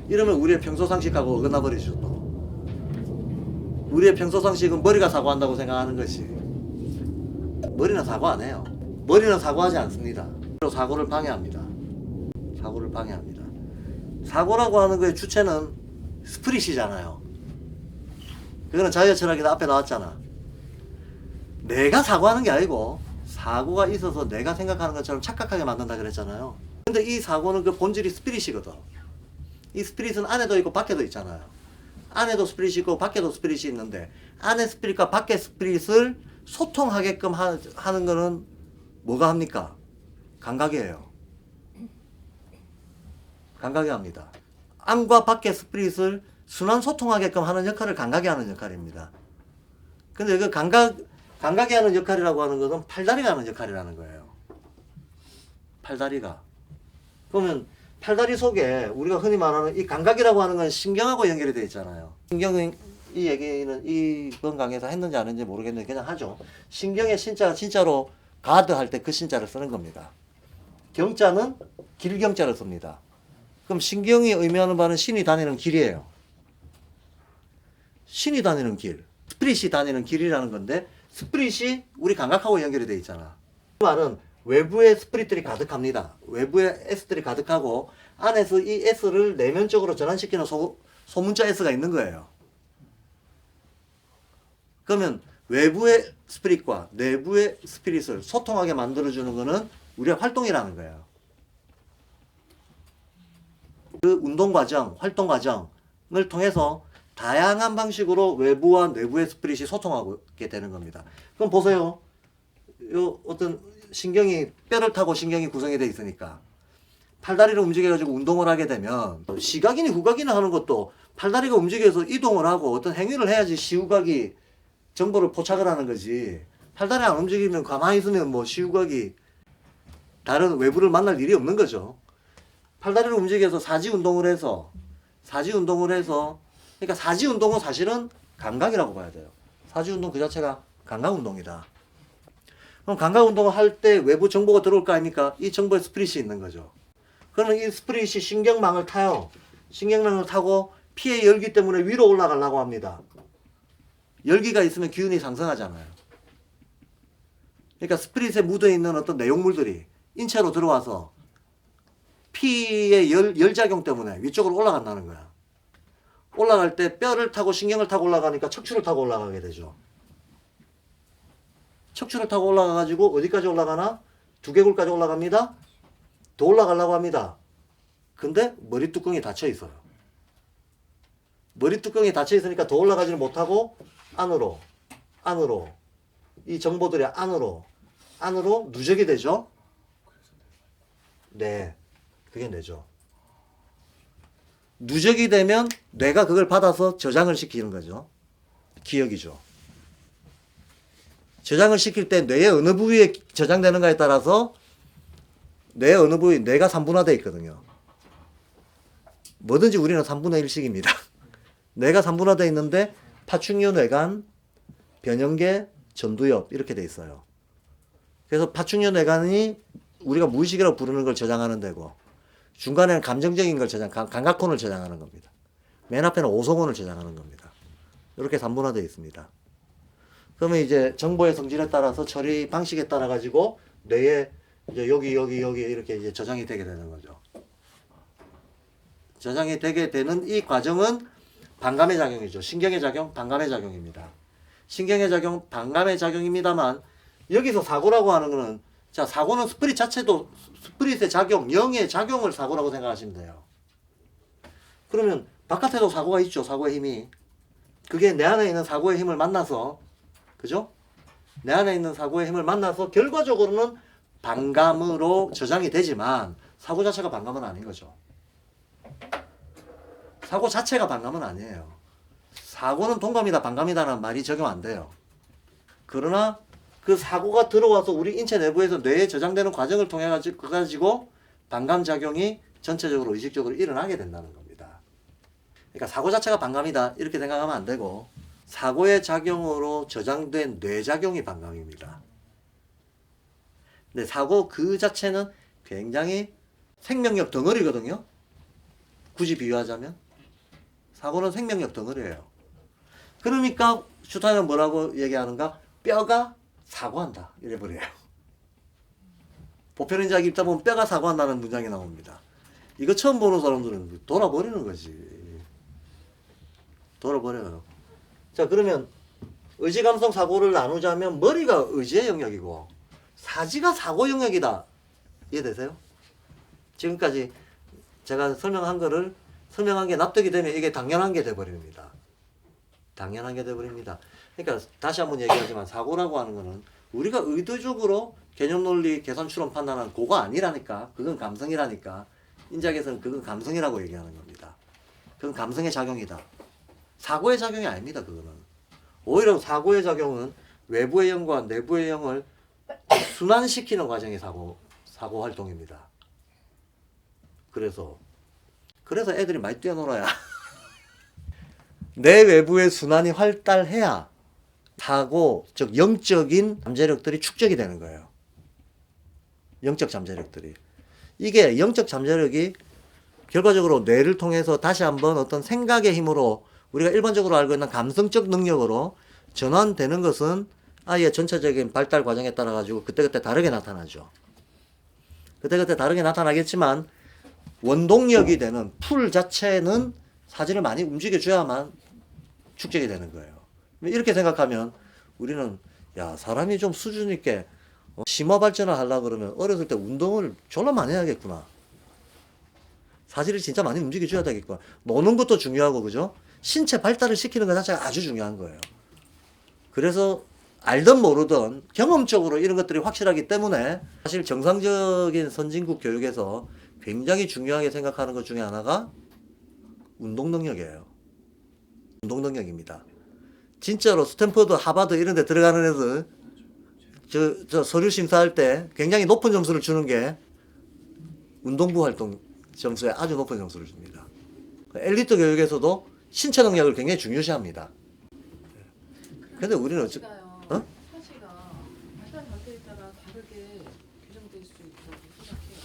이러면 우리의 평소 상식하고 어긋나 버리죠. 또 우리의 평소 상식은 머리가 사고한다고 생각하는 것이, 머리는 사고 안 해요. 머리는 사고하지 않습니다. 사고를 방해합니다. 사고를 방해합니다. 사고라고 하는 거의 주체는 스프릿이잖아요. 그거는 자유의 철학에서 앞에 나왔잖아. 내가 사고하는 게 아니고 사고가 있어서 내가 생각하는 것처럼 착각하게 만든다 그랬잖아요. 근데 이 사고는 그 본질이 스피릿이거든. 이 스피릿은 안에도 있고 밖에도 있잖아요. 안에도 스피릿이 있고 밖에도 스피릿이 있는데 안에 스피릿과 밖에 스피릿을 소통하게끔 하는 거는 뭐가 합니까? 감각이에요. 감각이 합니다. 안과 밖의 스피릿을 순환 소통하게끔 하는 역할을 감각이 하는 역할입니다. 근데 그 감각이 하는 역할이라고 하는 것은 팔다리가 하는 역할이라는 거예요. 팔다리가. 그러면 팔다리 속에 우리가 흔히 말하는 이 감각이라고 하는 건 신경하고 연결이 되어 있잖아요. 신경은, 이 얘기는 이번 강의에서 했는지 안 했는지 모르겠는데 그냥 하죠. 신경의 신자가 진짜로 가드 할 때 그 신자를 쓰는 겁니다. 경자는 길경자를 씁니다. 그럼 신경이 의미하는 바는 신이 다니는 길이에요. 신이 다니는 길, 스피릿이 다니는 길이라는 건데 스피릿이 우리 감각하고 연결이 되어 있잖아. 그 말은 외부에 스피릿들이 가득합니다. 외부에 S들이 가득하고 안에서 이 S를 내면적으로 전환시키는 소문자 S가 있는 거예요. 그러면 외부의 스피릿과 내부의 스피릿을 소통하게 만들어주는 거는 우리의 활동이라는 거예요. 그 운동 과정, 활동 과정을 통해서 다양한 방식으로 외부와 내부의 스피릿이 소통하게 되는 겁니다. 그럼 보세요. 요 어떤 신경이, 뼈를 타고 신경이 구성이 되어 있으니까 팔다리를 움직여가지고 운동을 하게 되면 시각이니 후각이나 하는 것도 팔다리가 움직여서 이동을 하고 어떤 행위를 해야지 시후각이 정보를 포착을 하는 거지. 팔다리 안 움직이면 가만히 있으면 뭐 시후각이 다른 외부를 만날 일이 없는 거죠. 팔다리를 움직여서 사지 운동을 해서 그러니까 사지 운동은 사실은 감각이라고 봐야 돼요. 사지 운동 그 자체가 감각 운동이다. 그럼 감각 운동을 할 때 외부 정보가 들어올 거 아닙니까? 이 정보에 스프릿이 있는 거죠. 그러면 이 스프릿이 신경망을 타요. 신경망을 타고 피의 열기 때문에 위로 올라가려고 합니다. 열기가 있으면 기운이 상승하잖아요. 그러니까 스프릿에 묻어있는 어떤 내용물들이 인체로 들어와서 피의 열작용 때문에 위쪽으로 올라간다는 거야. 올라갈 때 뼈를 타고 신경을 타고 올라가니까 척추를 타고 올라가게 되죠. 척추를 타고 올라가가지고 어디까지 올라가나? 두개골까지 올라갑니다. 더 올라가려고 합니다. 근데 머리 뚜껑이 닫혀 있어요. 머리 뚜껑이 닫혀 있으니까 더 올라가지는 못하고 안으로 이 정보들이 안으로 누적이 되죠. 네, 그게 뇌죠. 누적이 되면 뇌가 그걸 받아서 저장을 시키는 거죠. 기억이죠. 저장을 시킬 때 뇌의 어느 부위에 저장되는가에 따라서 뇌의 어느 부위, 뇌가 3분화되어 있거든요. 뭐든지 우리는 3분의 1씩입니다. 뇌가 3분화되어 있는데 파충류 뇌간, 변형계, 전두엽 이렇게 돼 있어요. 그래서 파충류 뇌간이 우리가 무의식이라고 부르는 걸 저장하는 데고 중간에는 감정적인 걸 감각콘을 저장하는 겁니다. 맨 앞에는 오성원을 저장하는 겁니다. 이렇게 3분화되어 있습니다. 그러면 이제 정보의 성질에 따라서 처리 방식에 따라 가지고 뇌에 이제 여기 이렇게 이제 저장이 되게 되는 거죠. 저장이 되게 되는 이 과정은 반감의 작용이죠. 신경의 작용, 반감의 작용입니다. 신경의 작용, 반감의 작용입니다만 여기서 사고라고 하는 거는 자, 사고는 스프릿 자체도 스프릿의 작용, 영의 작용을 사고라고 생각하시면 돼요. 그러면 바깥에도 사고가 있죠. 사고의 힘이. 그게 내 안에 있는 사고의 힘을 만나서 그죠? 내 안에 있는 사고의 힘을 만나서 결과적으로는 반감으로 저장이 되지만 사고 자체가 반감은 아닌 거죠. 사고 자체가 반감은 아니에요. 사고는 동감이다 반감이다라는 말이 적용 안 돼요. 그러나 그 사고가 들어와서 우리 인체 내부에서 뇌에 저장되는 과정을 통해 가지고 반감작용이 전체적으로 의식적으로 일어나게 된다는 겁니다. 그러니까 사고 자체가 반감이다 이렇게 생각하면 안 되고 사고의 작용으로 저장된 뇌작용이 반감입니다. 근데 사고 그 자체는 굉장히 생명력 덩어리거든요. 굳이 비유하자면 사고는 생명력 덩어리예요. 그러니까 슈타인은 뭐라고 얘기하는가? 뼈가 사고한다 이래버려요. 보편인지학 읽다 보면 뼈가 사고한다는 문장이 나옵니다. 이거 처음 보는 사람들은 돌아버리는 거지. 돌아버려요. 자, 그러면 의지 감성 사고를 나누자면 머리가 의지의 영역이고 사지가 사고 영역이다. 이해되세요? 지금까지 제가 설명한 거를 설명한 게 납득이 되면 이게 당연한 게 돼버립니다. 당연한 게 돼버립니다. 그러니까 다시 한번 얘기하지만 사고라고 하는 거는 우리가 의도적으로 개념 논리 계산 추론 판단하는 그거 아니라니까. 그건 감성이라니까. 인자학에서는 그건 감성이라고 얘기하는 겁니다. 그건 감성의 작용이다. 사고의 작용이 아닙니다. 그거는. 오히려 사고의 작용은 외부의 영과 내부의 영을 순환시키는 과정이 사고 활동입니다. 그래서 애들이 많이 뛰어놀아야 내 외부의 순환이 활달해야 사고, 즉 영적인 잠재력들이 축적이 되는 거예요. 영적 잠재력들이. 이게 영적 잠재력이 결과적으로 뇌를 통해서 다시 한번 어떤 생각의 힘으로 우리가 일반적으로 알고 있는 감성적 능력으로 전환되는 것은 아이의 전체적인 발달 과정에 따라 가지고 그때그때 다르게 나타나죠. 그때그때 다르게 나타나겠지만 원동력이 되는 풀 자체는 사지를 많이 움직여줘야만 축적이 되는 거예요. 이렇게 생각하면 우리는 야, 사람이 좀 수준 있게 심화 발전을 하려고 그러면 어렸을 때 운동을 졸라 많이 해야겠구나. 사지를 진짜 많이 움직여줘야 되겠구나. 노는 것도 중요하고 그죠? 신체 발달을 시키는 것 자체가 아주 중요한 거예요. 그래서 알든 모르든 경험적으로 이런 것들이 확실하기 때문에 사실 정상적인 선진국 교육에서 굉장히 중요하게 생각하는 것 중에 하나가 운동 능력이에요. 운동 능력입니다. 진짜로 스탠퍼드, 하버드 이런 데 들어가는 애들 저 서류 심사할 때 굉장히 높은 점수를 주는 게 운동부 활동 점수에 아주 높은 점수를 줍니다. 엘리트 교육에서도 신체 능력을 굉장히 중요시합니다. 근데 우리는 사지가 발달 장애에 따라 다르게 규정될 수 있다고 생각해요.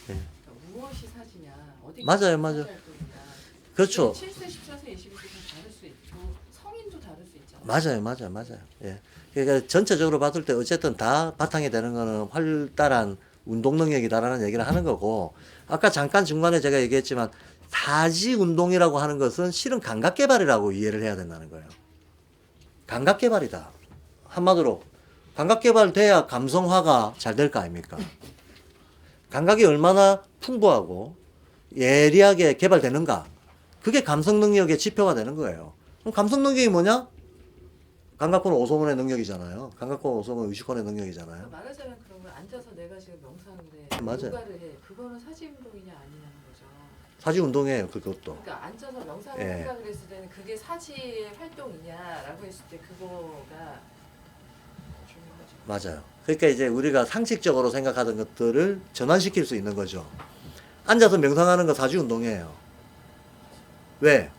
네. 그러니까 무엇이 사지냐, 어디 맞아요. 그렇죠. 7세, 14세, 22세 다 다를 수 있고 성인도 다를 수 있잖아요. 맞아요. 예. 그러니까 전체적으로 봤을 때 어쨌든 다 바탕이 되는 거는 활달한 운동 능력이다라는 얘기를 하는 거고 아까 잠깐 중간에 제가 얘기했지만 사지 운동이라고 하는 것은 실은 감각 개발이라고 이해를 해야 된다는 거예요. 감각 개발이다. 한마디로 감각 개발돼야 감성화가 잘 될 거 아닙니까? 감각이 얼마나 풍부하고 예리하게 개발되는가? 그게 감성 능력의 지표가 되는 거예요. 그럼 감성 능력이 뭐냐? 감각권 오소문의 능력이잖아요. 감각권 오소문 의식권의 능력이잖아요. 말하자면 그러면 앉아서 내가 지금 명상을 해, 맞아요. 요가를 해, 그거는 사지 운동이냐 아니냐는 거죠. 사지 운동이에요. 그것도. 그러니까 앉아서 명상을 예. 한다 그랬을 때는 그게 사지의 활동이냐라고 했을 때 그거가 중요하죠. 맞아요. 그러니까 이제 우리가 상식적으로 생각하던 것들을 전환시킬 수 있는 거죠. 앉아서 명상하는 거 사지 운동이에요. 왜?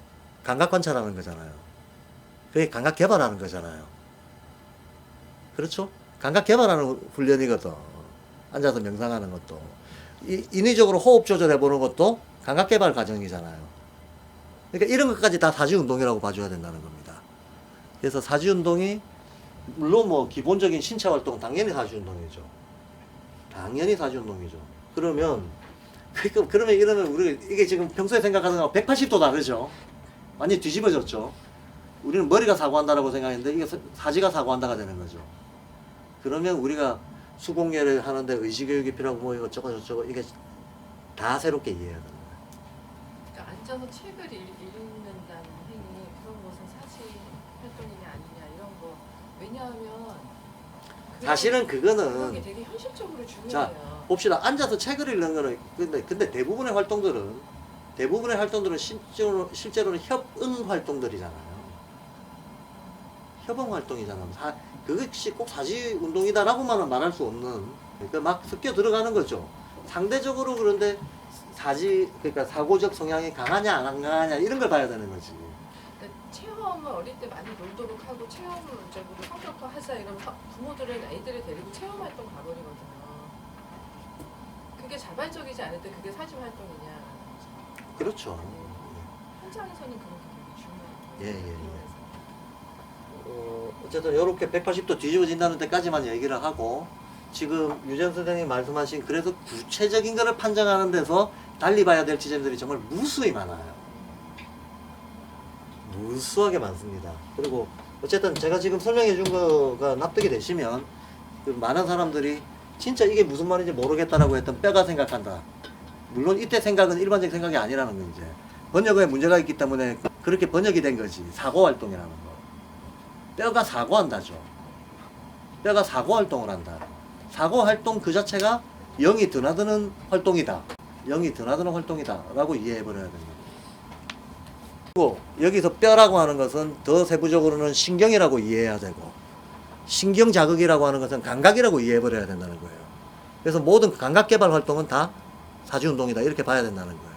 감각 관찰하는 거잖아요. 그게 감각 개발하는 거잖아요. 그렇죠? 감각 개발하는 훈련이거든. 앉아서 명상하는 것도. 인위적으로 호흡 조절해 보는 것도 감각 개발 과정이잖아요. 그러니까 이런 것까지 다 사지 운동이라고 봐줘야 된다는 겁니다. 그래서 사지 운동이 물론 뭐 기본적인 신체 활동 당연히 사지 운동이죠. 당연히 사지 운동이죠. 그러면 그러니까 그러면 이러면 우리가 이게 지금 평소에 생각하는 거하고 180도 다르죠. 완전히 뒤집어졌죠. 우리는 머리가 사고한다라고 생각했는데 이게 사지가 사고한다가 되는 거죠. 그러면 우리가 수공예를 하는데 의지교육이 필요하고 뭐 이것저것 저쩌고 이게 다 새롭게 이해해야 되는 거예요. 그러니까 앉아서 책을 읽는다는 행위 그런 것은 사실 활동이냐 아니냐 이런 거 왜냐하면 사실은 그런 그거는 게 되게 현실적으로 중요해요. 자 봅시다. 앉아서 책을 읽는 거는 근데 대부분의 활동들은 실제로는 협응 활동들이잖아요. 협응 활동이잖아요. 그것이 꼭 사지 운동이다라고만은 말할 수 없는 그러니까 막 섞여 들어가는 거죠. 상대적으로 그런데 그러니까 사고적 성향이 강하냐 안 강하냐 이런 걸 봐야 되는 거지. 그러니까 체험을 어릴 때 많이 놀도록 하고 체험적으로 성격화하자 이러면 부모들은 애들을 데리고 체험 활동 가버리거든요. 그게 자발적이지 않을 때 그게 사지 활동이냐. 그렇죠. 현장에서는 그런 게 예, 되게 중요해요. 예, 예. 어쨌든 이렇게 180도 뒤집어진다는 데까지만 얘기를 하고 지금 유재현 선생님이 말씀하신 그래서 구체적인 거를 판정하는 데서 달리 봐야 될 지점들이 정말 무수히 많아요. 무수하게 많습니다. 그리고 어쨌든 제가 지금 설명해 준 거가 납득이 되시면 그 많은 사람들이 진짜 이게 무슨 말인지 모르겠다라고 했던 뼈가 생각한다. 물론 이때 생각은 일반적 생각이 아니라는 건 이제 번역에 문제가 있기 때문에 그렇게 번역이 된 거지. 사고 활동이라는 거. 뼈가 사고한다죠. 뼈가 사고 활동을 한다. 사고 활동 그 자체가 영이 드나드는 활동이다. 영이 드나드는 활동이다. 라고 이해해버려야 됩니다. 그리고 여기서 뼈라고 하는 것은 더 세부적으로는 신경이라고 이해해야 되고 신경 자극이라고 하는 것은 감각이라고 이해해버려야 된다는 거예요. 그래서 모든 감각 개발 활동은 다 사지운동이다. 이렇게 봐야 된다는 거예요.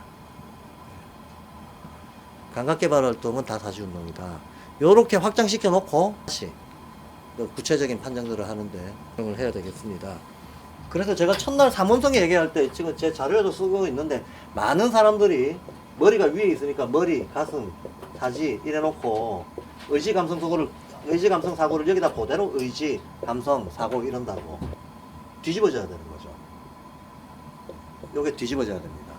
감각 개발 활동은 다 사지운동이다. 요렇게 확장시켜 놓고 다시 구체적인 판정들을 하는데 활용을 해야 되겠습니다. 그래서 제가 첫날 삼원성 얘기할 때 지금 제 자료에도 쓰고 있는데 많은 사람들이 머리가 위에 있으니까 머리, 가슴, 사지 이래 놓고 의지, 감성, 사고를 여기다 그대로 의지, 감성, 사고 이런다고 뒤집어져야 되는 거죠. 요게 뒤집어져야 됩니다.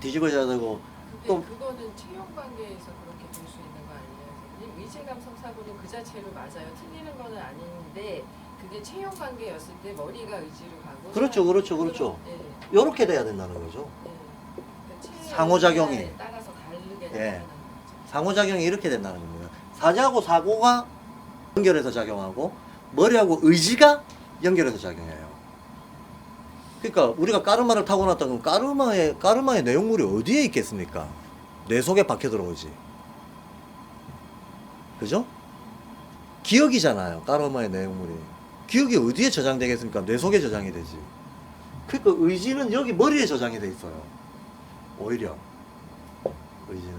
뒤집어져야 되고 근데 또 그거는 체형 관계에서 그렇게 될 수 있는 거 아니에요? 선생님? 의지 감성 사고는 그 자체로 맞아요. 틀리는 거는 아닌데 그게 체형 관계였을 때 머리가 의지로 가고 그렇죠. 네. 요렇게 돼야 된다는 거죠. 네. 그러니까 체형에 상호작용이. 따라서 다르게 예. 된다는 거죠. 상호작용이 이렇게 된다는 겁니다. 사지하고 사고가 연결해서 작용하고 머리하고 의지가 연결해서 작용해요. 그러니까 우리가 까르마를 타고났다면 까르마의 내용물이 어디에 있겠습니까? 뇌 속에 박혀 들어오지. 그죠? 기억이잖아요. 까르마의 내용물이. 기억이 어디에 저장되겠습니까? 뇌 속에 저장이 되지. 그러니까 의지는 여기 머리에 저장이 돼 있어요. 오히려 의지는.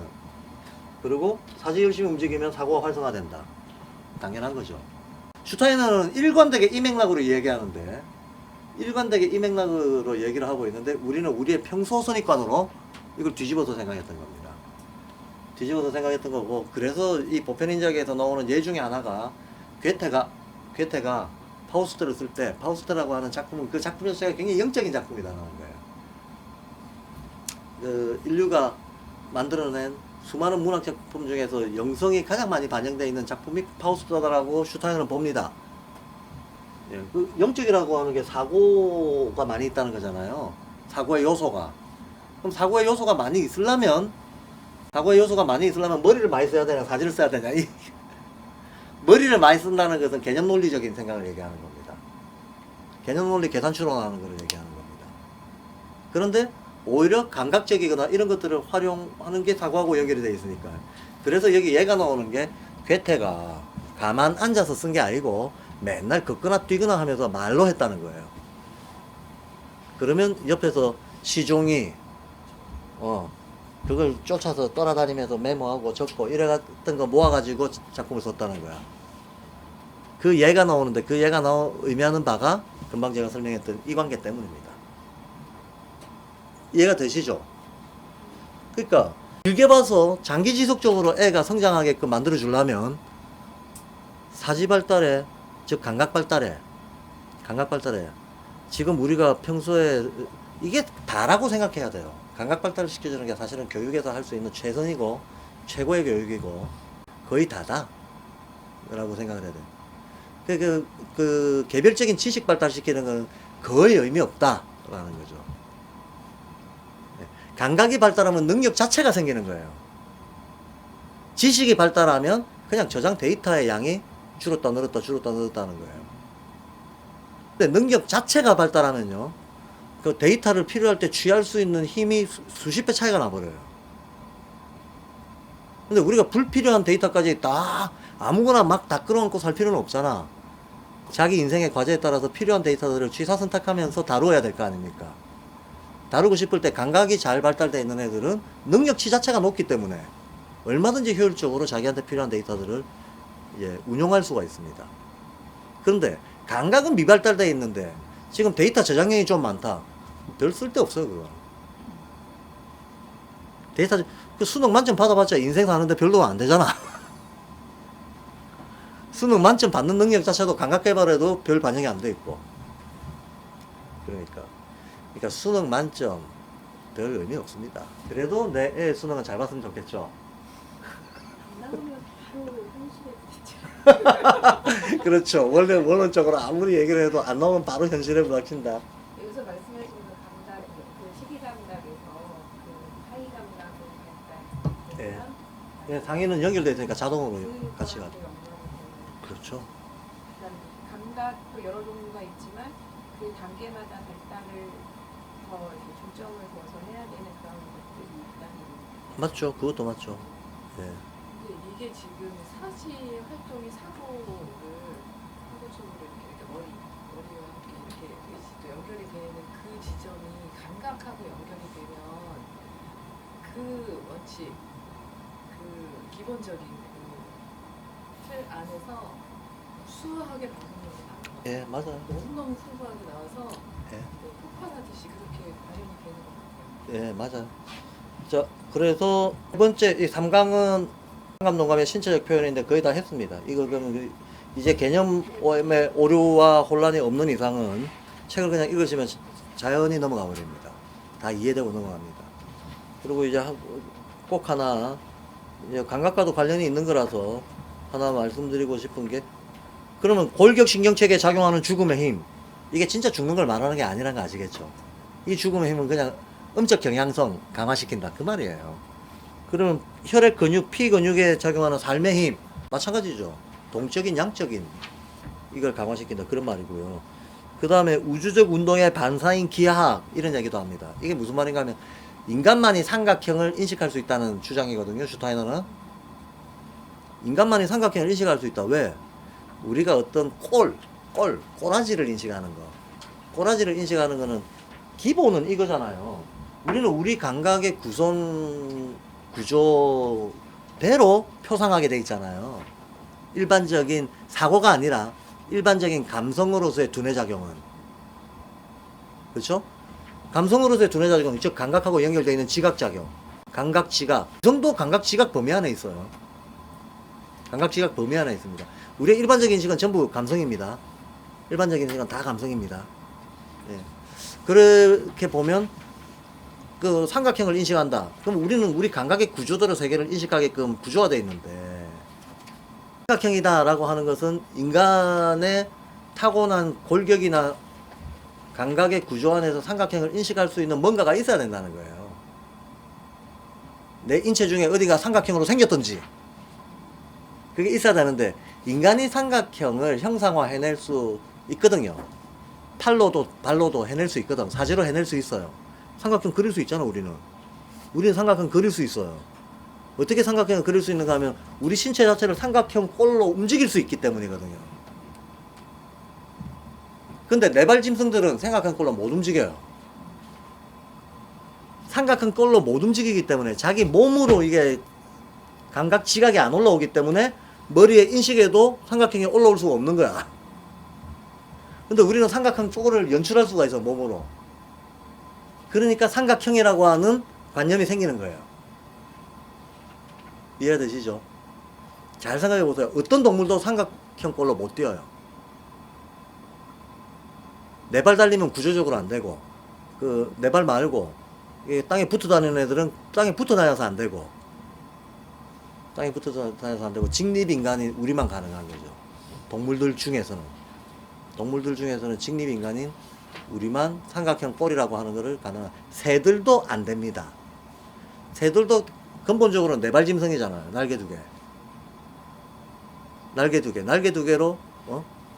그리고 사지 열심히 움직이면 사고가 활성화된다. 당연한 거죠. 슈타이너는 일관되게 이 맥락으로 얘기하는데 일관되게 이 맥락으로 얘기를 하고 있는데 우리는 우리의 평소 선입관으로 이걸 뒤집어서 생각했던 겁니다. 뒤집어서 생각했던 거고 그래서 이 보편인지학에서 나오는 예 중에 하나가 괴테가 파우스트를 쓸 때 파우스트라고 하는 작품은 그 작품 자체가 굉장히 영적인 작품이라는 거예요. 그 인류가 만들어낸 수많은 문학 작품 중에서 영성이 가장 많이 반영되어 있는 작품이 파우스트다라고 슈타이너는 봅니다. 예, 그 영적이라고 하는 게 사고가 많이 있다는 거잖아요. 사고의 요소가. 그럼 사고의 요소가 많이 있으려면 머리를 많이 써야 되냐, 사지를 써야 되냐. 머리를 많이 쓴다는 것은 개념 논리적인 생각을 얘기하는 겁니다. 개념 논리 계산 추론하는 것을 얘기하는 겁니다. 그런데 오히려 감각적이거나 이런 것들을 활용하는 게 사고하고 연결이 되어 있으니까. 그래서 여기 얘가 나오는 게 괴테가 가만 앉아서 쓴 게 아니고 맨날 걷거나 뛰거나 하면서 말로 했다는 거예요. 그러면 옆에서 시종이 그걸 쫓아서 떠나다니면서 메모하고 적고 이래갔던 거 모아가지고 작품을 썼다는 거야. 그 예가 나오는데 그 예가 의미하는 바가 금방 제가 설명했던 이 관계 때문입니다. 이해가 되시죠? 그러니까 길게 봐서 장기 지속적으로 애가 성장하게끔 만들어 주려면 사지 발달에 즉 감각 발달에 지금 우리가 평소에 이게 다라고 생각해야 돼요. 감각 발달을 시켜주는 게 사실은 교육에서 할 수 있는 최선이고 최고의 교육이고 거의 다다 라고 생각을 해야 돼요. 그 개별적인 지식 발달시키는 건 거의 의미 없다라는 거죠. 네. 감각이 발달하면 능력 자체가 생기는 거예요. 지식이 발달하면 그냥 저장 데이터의 양이 줄었다 늘었다 줄었다 늘었다는 거예요. 근데 능력 자체가 발달하면요, 그 데이터를 필요할 때 취할 수 있는 힘이 수십 배 차이가 나버려요. 근데 우리가 불필요한 데이터까지 다 아무거나 막 다 끌어안고 살 필요는 없잖아. 자기 인생의 과제에 따라서 필요한 데이터들을 취사선택하면서 다루어야 될 거 아닙니까? 다루고 싶을 때 감각이 잘 발달되어 있는 애들은 능력치 자체가 높기 때문에 얼마든지 효율적으로 자기한테 필요한 데이터들을 운용할 수가 있습니다. 그런데 감각은 미발달되어 있는데 지금 데이터 저장량이 좀 많다. 별 쓸데없어요, 그거. 데이터, 그 수능 만점 받아봤자 인생 사는데 별로 안 되잖아. 수능 만점 받는 능력 자체도 감각 개발에도 별 반영이 안 돼 있고. 그러니까 수능 만점 별 의미 없습니다. 그래도 내 애 수능은 잘 봤으면 좋겠죠. 나오면 바로 현실에 부딪혀. 그렇죠. 원래 원론적으로 아무리 얘기를 해도 안 나오면 바로 현실에 부닥친다. 여기서 말씀하시는 감각, 그 시기 감각에서 그 하이 감각을 예. 발달하면 예, 상위는 연결되어 있으니까 자동으로 같이 가죠. 그렇죠. 감각도 여러 종류가 있지만 그 단계마다 발달을 더 이렇게 중점을 둬서 해야 되는 그런 것들이 있다는. 맞죠. 그것도 맞죠. 예. 근데 이게 지금 사지 활동이 사고쪽으로 이렇게 머리와 함께 이렇게 연결이 되는 그 지점이 감각하고 연결이 되면 그 원칙, 그 기본적인 그틀 안에서 수하게 반응력이 나와요. 예, 맞아요. 너무너무 풍부하게 나와서 예. 폭발하듯이 그렇게 발현이 되는 것 같아요. 예, 맞아요. 자, 그래서 두 번째 이 3강은 상감동감의 신체적 표현인데 거의 다 했습니다. 이거 그러면 이제 개념의 오류와 혼란이 없는 이상은 책을 그냥 읽으시면 자연히 넘어가 버립니다. 다 이해되고 넘어갑니다. 그리고 이제 꼭 하나, 이제 감각과도 관련이 있는 거라서 하나 말씀드리고 싶은 게, 그러면 골격신경체계에 작용하는 죽음의 힘, 이게 진짜 죽는 걸 말하는 게 아니라는 거 아시겠죠? 이 죽음의 힘은 그냥 음적 경향성 강화시킨다, 그 말이에요. 그러면 혈액 근육, 피 근육에 작용하는 삶의 힘, 마찬가지죠. 동적인, 양적인 이걸 강화시킨다, 그런 말이고요. 그 다음에 우주적 운동의 반사인 기하학, 이런 얘기도 합니다. 이게 무슨 말인가 하면 인간만이 삼각형을 인식할 수 있다는 주장이거든요. 슈타이너는 인간만이 삼각형을 인식할 수 있다. 왜? 우리가 어떤 꼬라지를 인식하는 거, 꼬라지를 인식하는 거는 기본은 이거잖아요. 우리는 우리 감각의 구조대로 표상하게 돼 있잖아요. 일반적인 사고가 아니라 일반적인 감성으로서의 두뇌 작용은, 그렇죠? 감성으로서의 두뇌 작용, 즉 감각하고 연결되어 있는 지각 작용, 감각 지각, 이 정도 감각 지각 범위 안에 있어요. 감각 지각 범위 안에 있습니다. 우리의 일반적인 인식은 전부 감성입니다. 일반적인 인식은 다 감성입니다. 예. 그렇게 보면 그 삼각형을 인식한다. 그럼 우리는 우리 감각의 구조대로 세계를 인식하게끔 구조화되어 있는데, 삼각형이다라고 하는 것은 인간의 타고난 골격이나 감각의 구조 안에서 삼각형을 인식할 수 있는 뭔가가 있어야 된다는 거예요. 내 인체 중에 어디가 삼각형으로 생겼든지 그게 있어야 되는데, 인간이 삼각형을 형상화해낼 수 있거든요. 발로도 해낼 수 있거든. 사지로 해낼 수 있어요. 삼각형 그릴 수 있잖아, 우리는 삼각형 그릴 수 있어요. 어떻게 삼각형을 그릴 수 있는가 하면 우리 신체 자체를 삼각형 꼴로 움직일 수 있기 때문이거든요. 근데 네발 짐승들은 삼각형 꼴로 못 움직여요. 삼각형 꼴로 못 움직이기 때문에 자기 몸으로 이게 감각 지각이 안 올라오기 때문에 머리에 인식에도 삼각형이 올라올 수가 없는 거야. 근데 우리는 삼각형 쪽을 연출할 수가 있어, 몸으로. 그러니까 삼각형이라고 하는 관념이 생기는 거예요. 이해되시죠? 잘 생각해 보세요. 어떤 동물도 삼각형 꼴로 못 뛰어요. 네 발 달리면 구조적으로 안 되고, 그 내 발 말고 이 땅에 붙어 다니는 애들은 땅에 붙어 다녀서 안 되고 땅에 붙어 다녀서 안 되고 직립 인간이 우리만 가능한 거죠. 동물들 중에서는 직립 인간인 우리만 삼각형 꼬리라고 하는 것을 가능한. 새들도 안 됩니다. 새들도 근본적으로 네발 짐승이잖아요. 날개 두 개로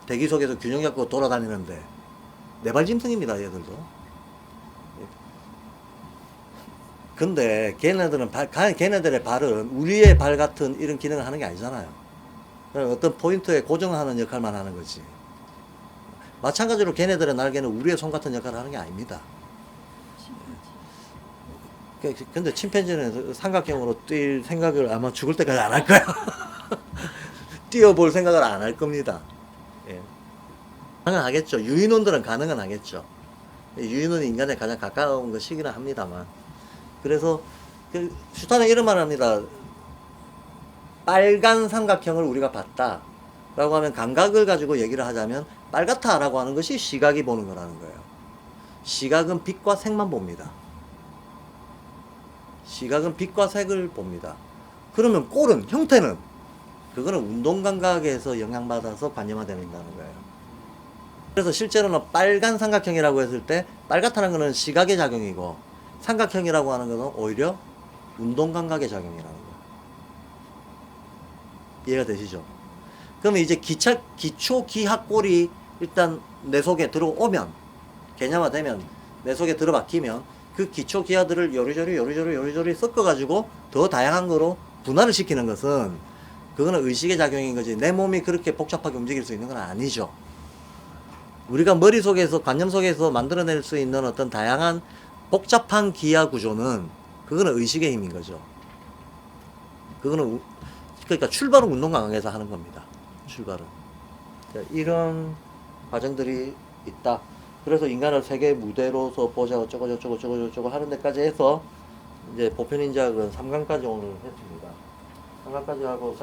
대기 속에서 균형 잡고 돌아다니는데 네발 짐승입니다. 얘들도. 근데 걔네들의 발은 우리의 발 같은 이런 기능을 하는 게 아니잖아요. 그냥 어떤 포인트에 고정하는 역할만 하는 거지. 마찬가지로 걔네들의 날개는 우리의 손 같은 역할을 하는 게 아닙니다. 근데 침팬지는 삼각형으로 뛸 생각을 아마 죽을 때까지 안 할 거야. 뛰어볼 생각을 안 할 겁니다. 예. 가능하겠죠. 유인원들은 가능은 하겠죠. 유인원이 인간에 가장 가까운 것이기는 합니다만. 그래서 슈타는 이런 말을 합니다. 빨간 삼각형을 우리가 봤다 라고 하면 감각을 가지고 얘기를 하자면 빨갛다 라고 하는 것이 시각이 보는 거라는 거예요. 시각은 빛과 색만 봅니다. 시각은 빛과 색을 봅니다. 그러면 꼴은, 형태는 그거는 운동감각에서 영향받아서 관념화된다는 거예요. 그래서 실제로는 빨간 삼각형이라고 했을 때 빨갛다는 것은 시각의 작용이고 삼각형이라고 하는 것은 오히려 운동감각의 작용이라는 거예요. 이해가 되시죠? 그러면 이제 기초 기하꼴이 일단 내 속에 들어오면, 개념화되면, 내 속에 들어박히면 그 기초 기하들을 요리조리 섞어가지고 더 다양한 거로 분할을 시키는 것은 그거는 의식의 작용인 거지 내 몸이 그렇게 복잡하게 움직일 수 있는 건 아니죠. 우리가 머릿속에서, 관념 속에서 만들어낼 수 있는 어떤 다양한 복잡한 기하 구조는 그거는 의식의 힘인 거죠. 그거는 그러니까 출발은 운동감각에서 하는 겁니다. 출발은. 이런 과정들이 있다. 그래서 인간을 세계 무대로서 보자 어쩌고 하는 데까지 해서 이제 보편인자학은 3강까지 오늘 했습니다. 3강까지 하고